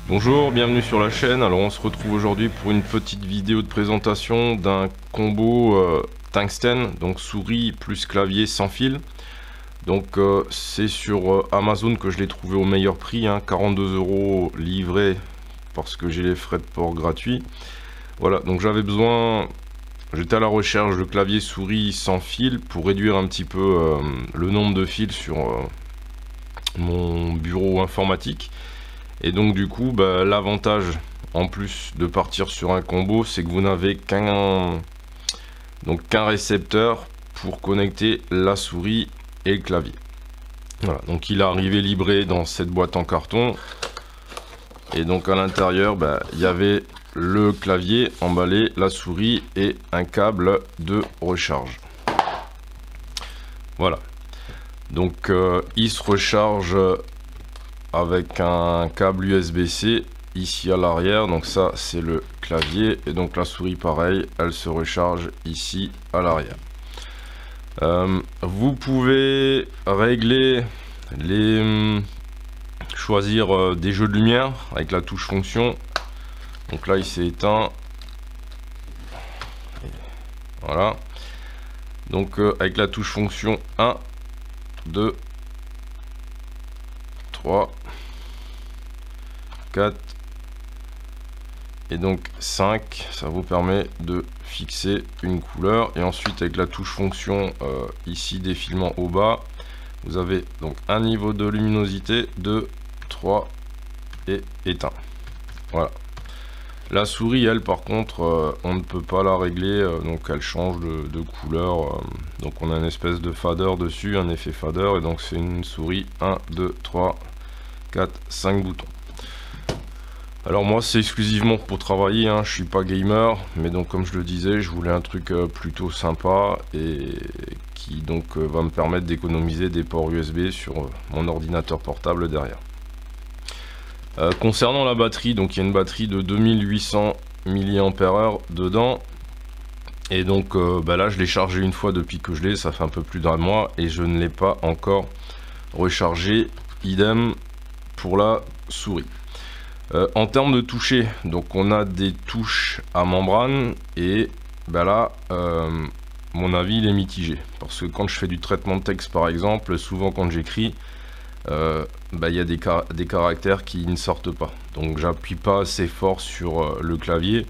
Bonjour, bienvenue sur la chaîne. Alors on se retrouve aujourd'hui pour une petite vidéo de présentation d'un combo tungstène, donc souris plus clavier sans fil. Donc c'est sur Amazon que je l'ai trouvé au meilleur prix, 42 € livré parce que j'ai les frais de port gratuits. Voilà, donc j'étais à la recherche de clavier souris sans fil pour réduire un petit peu le nombre de fils sur mon bureau informatique. Et donc du coup, l'avantage en plus de partir sur un combo, c'est que vous n'avez qu'un récepteur pour connecter la souris et le clavier. Voilà, donc il est arrivé livré dans cette boîte en carton. Et donc à l'intérieur, il y avait le clavier emballé, la souris et un câble de recharge. Voilà. Donc il se recharge avec un câble USB-C ici à l'arrière. Donc ça c'est le clavier et donc la souris pareil, elle se recharge ici à l'arrière. Vous pouvez régler choisir des jeux de lumière avec la touche fonction. Donc là il s'est éteint. Voilà. Donc avec la touche fonction 1, 2, 3, 4 et donc 5, ça vous permet de fixer une couleur. Et ensuite avec la touche fonction ici défilement au bas, vous avez donc un niveau de luminosité, 2, 3 et éteint. Voilà. La souris elle par contre on ne peut pas la régler, donc elle change de couleur, donc on a une espèce de fader dessus, un effet fader, et donc c'est une souris 1, 2, 3, 4, 5 boutons. Alors moi c'est exclusivement pour travailler, je suis pas gamer, mais donc comme je le disais, je voulais un truc plutôt sympa et qui donc va me permettre d'économiser des ports USB sur mon ordinateur portable derrière. Concernant la batterie, donc il y a une batterie de 2800 mAh dedans. Et donc là je l'ai chargé une fois depuis que je l'ai, ça fait un peu plus d'un mois et je ne l'ai pas encore rechargé. Idem pour la souris. En termes de toucher, donc on a des touches à membrane et là mon avis il est mitigé parce que quand je fais du traitement de texte par exemple, souvent quand j'écris il y a des caractères qui ne sortent pas, donc j'appuie pas assez fort sur le clavier.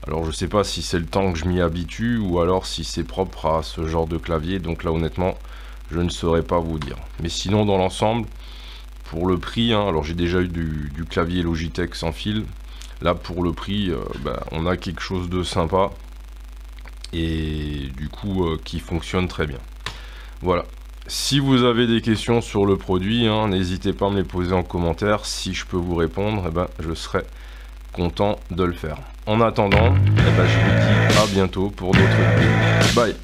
Alors je sais pas si c'est le temps que je m'y habitue ou alors si c'est propre à ce genre de clavier, donc là honnêtement je ne saurais pas vous dire. Mais sinon dans l'ensemble, pour le prix, alors j'ai déjà eu du clavier Logitech sans fil, là pour le prix on a quelque chose de sympa et du coup qui fonctionne très bien. Voilà. Si vous avez des questions sur le produit, n'hésitez pas à me les poser en commentaire. Si je peux vous répondre, je serai content de le faire. En attendant, je vous dis à bientôt pour d'autres vidéos. Bye.